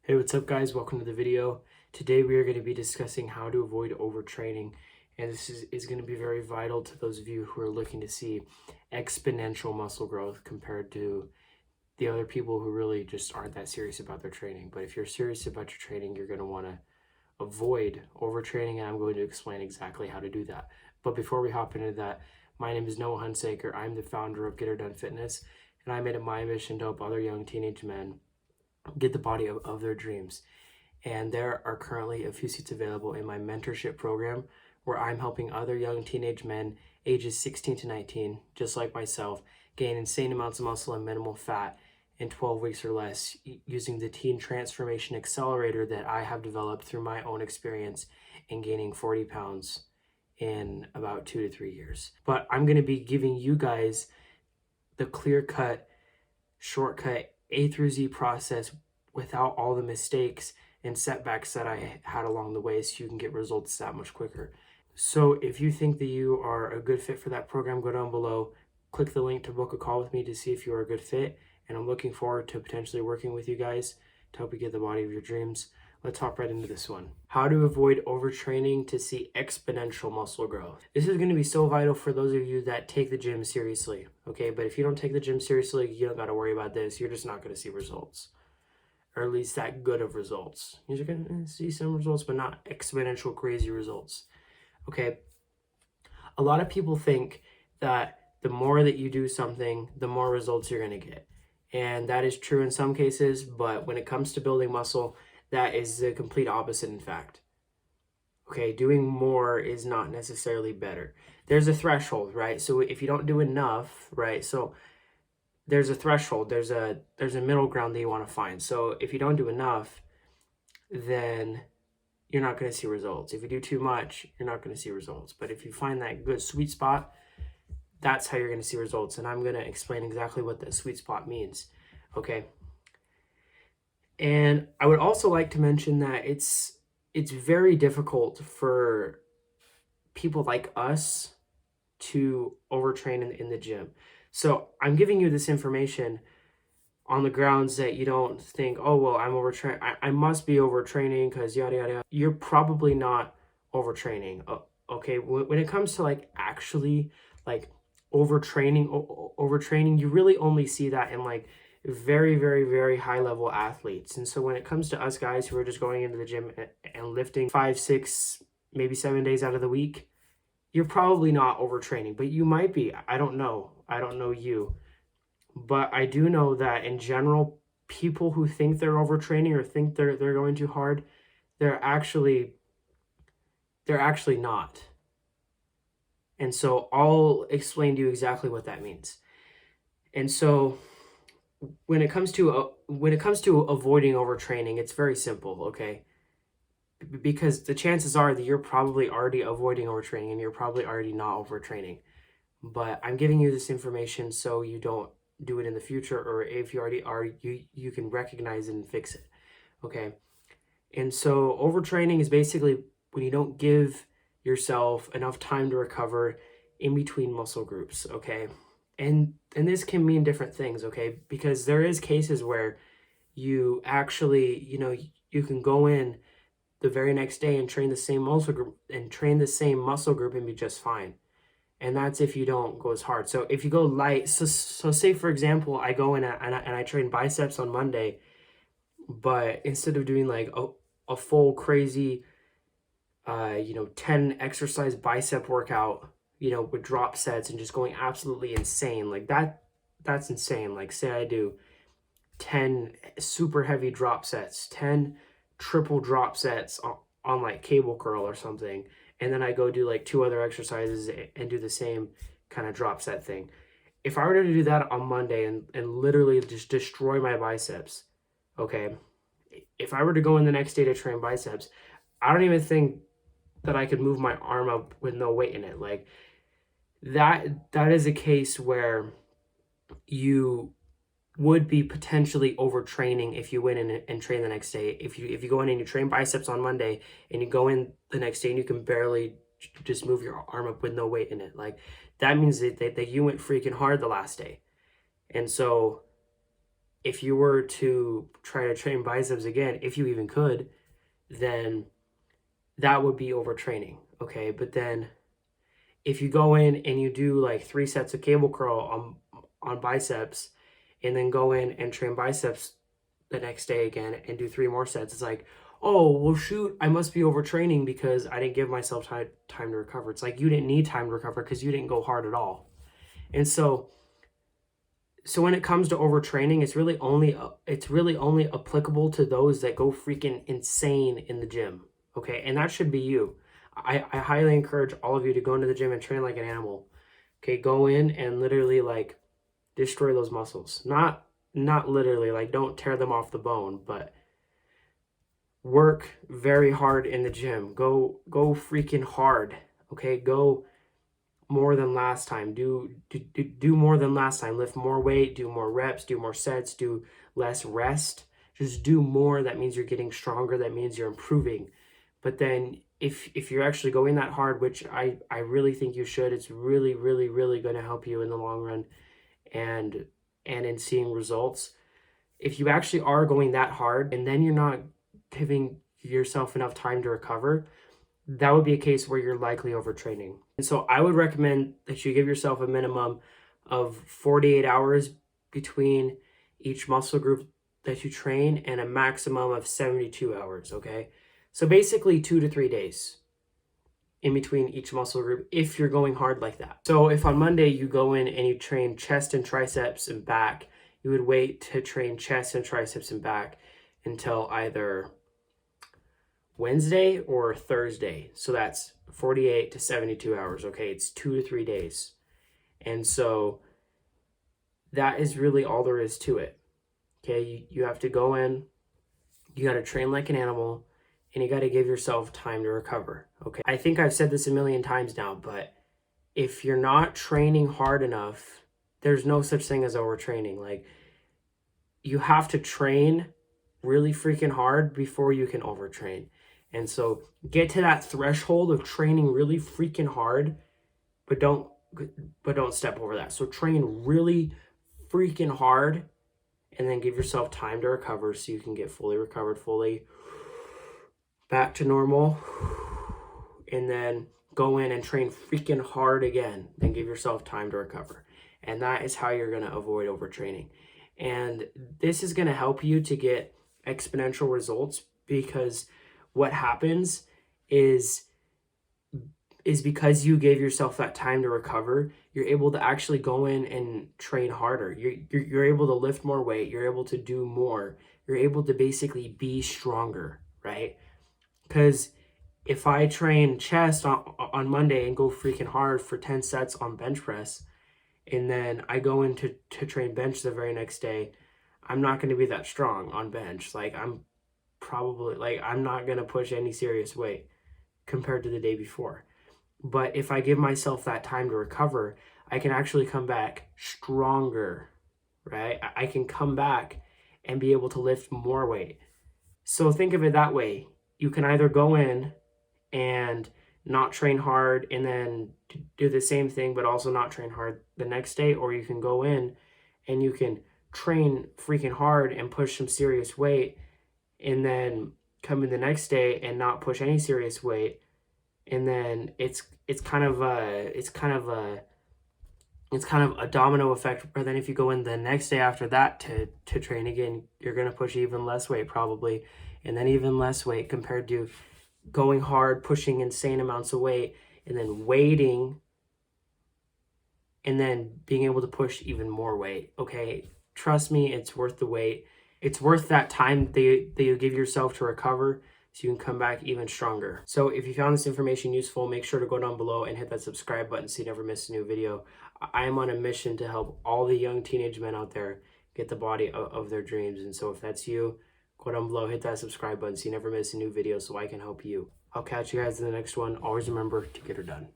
Hey, what's up guys? Welcome to the video. Today we are going to be discussing how to avoid overtraining, and this is going to be very vital to those of you who are looking to see exponential muscle growth compared to the other people who really just aren't that serious about their training. But if you're serious about your training, you're going to want to avoid overtraining, and I'm going to explain exactly how to do that. But before we hop into that, my name is Noah Hunsaker. I'm the founder of Get Her Done Fitness, and I made it my mission to help other young teenage men get the body of their dreams. And there are currently a few seats available in my mentorship program where I'm helping other young teenage men ages 16 to 19, just like myself, gain insane amounts of muscle and minimal fat in 12 weeks or less using the Teen Transformation Accelerator that I have developed through my own experience in gaining 40 pounds in about 2 to 3 years. But I'm going to be giving you guys the clear-cut, shortcut A through Z process without all the mistakes and setbacks that I had along the way, so you can get results that much quicker. So if you think that you are a good fit for that program, go down below, click the link to book a call with me to see if you are a good fit. And I'm looking forward to potentially working with you guys to help you get the body of your dreams. Let's hop right into this one. How to avoid overtraining to see exponential muscle growth. This is going to be so vital for those of you that take the gym seriously, okay? But if you don't take the gym seriously, you don't got to worry about this. You're just not going to see results, or at least that good of results. You're going to see some results, but not exponential crazy results, okay? A lot of people think that the more that you do something, the more results you're going to get. And that is true in some cases, but when it comes to building muscle, that is the complete opposite, in fact. Okay, doing more is not necessarily better. There's a threshold, right? So if you don't do enough, right? So there's a threshold, there's a middle ground that you want to find. So if you don't do enough, then you're not going to see results. If you do too much, you're not going to see results. But if you find that good sweet spot, that's how you're going to see results. And I'm going to explain exactly what that sweet spot means. Okay. And I would also like to mention that it's very difficult for people like us to overtrain in the gym. So I'm giving you this information on the grounds that you don't think, oh, well, I'm overtraining. I must be overtraining because yada, yada, yada. You're probably not overtraining. Okay. When it comes to actually overtraining, you really only see that in very, very, very high level athletes. And so when it comes to us guys who are just going into the gym and lifting 5, 6, maybe 7 days out of the week, you're probably not overtraining, but you might be. I don't know. I don't know you. But I do know that in general, people who think they're overtraining or think they're going too hard, they're actually not. And so I'll explain to you exactly what that means. And so when it comes to avoiding overtraining, it's very simple, okay? Because the chances are that you're probably already avoiding overtraining and you're probably already not overtraining. But I'm giving you this information so you don't do it in the future, or if you already are, you can recognize it and fix it, okay? And so overtraining is basically when you don't give yourself enough time to recover in between muscle groups, okay? And this can mean different things, okay? Because there is cases where you actually, you can go in the very next day and train the same muscle group and be just fine. And that's if you don't go as hard. So if you go light, so say for example, I go in and I train biceps on Monday, but instead of doing a full crazy 10 exercise bicep workout, with drop sets and just going absolutely insane, that's insane. Like, say I do 10 super heavy drop sets, 10 triple drop sets on cable curl or something, and then I go do 2 other exercises and do the same kind of drop set thing. If I were to do that on Monday and literally just destroy my biceps, okay, if I were to go in the next day to train biceps, I don't even think that I could move my arm up with no weight in it. That is a case where you would be potentially overtraining if you went in and train the next day. If you go in and you train biceps on Monday and you go in the next day and you can barely just move your arm up with no weight in it, that means that you went freaking hard the last day. And so if you were to try to train biceps again, if you even could, then that would be overtraining, okay? But then if you go in and you do like 3 sets of cable curl on biceps, and then go in and train biceps the next day again and do 3 more sets, it's like, oh, well, shoot, I must be overtraining because I didn't give myself time to recover. It's like you didn't need time to recover because you didn't go hard at all. And so when it comes to overtraining, it's really only applicable to those that go freaking insane in the gym, okay? And that should be you. I highly encourage all of you to go into the gym and train like an animal, okay? Go in and literally like destroy those muscles. Not literally, like don't tear them off the bone, but work very hard in the gym. Go freaking hard, okay? Go more than last time. Do more than last time. Lift more weight, do more reps, do more sets, do less rest. Just do more. That means you're getting stronger. That means you're improving. But then if you're actually going that hard, which I really think you should, it's really going to help you in the long run and in seeing results. If you actually are going that hard and then you're not giving yourself enough time to recover, that would be a case where you're likely overtraining. And so I would recommend that you give yourself a minimum of 48 hours between each muscle group that you train and a maximum of 72 hours, okay? So basically 2 to 3 days in between each muscle group if you're going hard like that. So if on Monday you go in and you train chest and triceps and back, you would wait to train chest and triceps and back until either Wednesday or Thursday. So that's 48 to 72 hours, okay? It's 2 to 3 days. And so that is really all there is to it, okay? You have to go in, you got to train like an animal, and you got to give yourself time to recover, okay? I think I've said this a million times now, but if you're not training hard enough, there's no such thing as overtraining. Like, you have to train really freaking hard before you can overtrain. And so get to that threshold of training really freaking hard, but don't step over that. So train really freaking hard and then give yourself time to recover so you can get fully recovered, fully back to normal, and then go in and train freaking hard again, then give yourself time to recover. And that is how you're going to avoid overtraining. And this is going to help you to get exponential results, because what happens is because you gave yourself that time to recover, you're able to actually go in and train harder. You're able to lift more weight. You're able to do more. You're able to basically be stronger, right? Because if I train chest on Monday and go freaking hard for 10 sets on bench press, and then I go in to train bench the very next day, I'm not going to be that strong on bench. Like, I'm not going to push any serious weight compared to the day before. But if I give myself that time to recover, I can actually come back stronger, right? I can come back and be able to lift more weight. So think of it that way. You can either go in and not train hard and then do the same thing, but also not train hard the next day, or you can go in and you can train freaking hard and push some serious weight, and then come in the next day and not push any serious weight, and then it's kind of a domino effect. But then if you go in the next day after that to train again, you're going to push even less weight probably, and then even less weight compared to going hard, pushing insane amounts of weight, and then waiting, and then being able to push even more weight, okay? Trust me, it's worth the wait. It's worth that time that you give yourself to recover so you can come back even stronger. So if you found this information useful, make sure to go down below and hit that subscribe button so you never miss a new video. I am on a mission to help all the young teenage men out there get the body of their dreams. And so if that's you, go down below, hit that subscribe button so you never miss a new video so I can help you. I'll catch you guys in the next one. Always remember to get her done.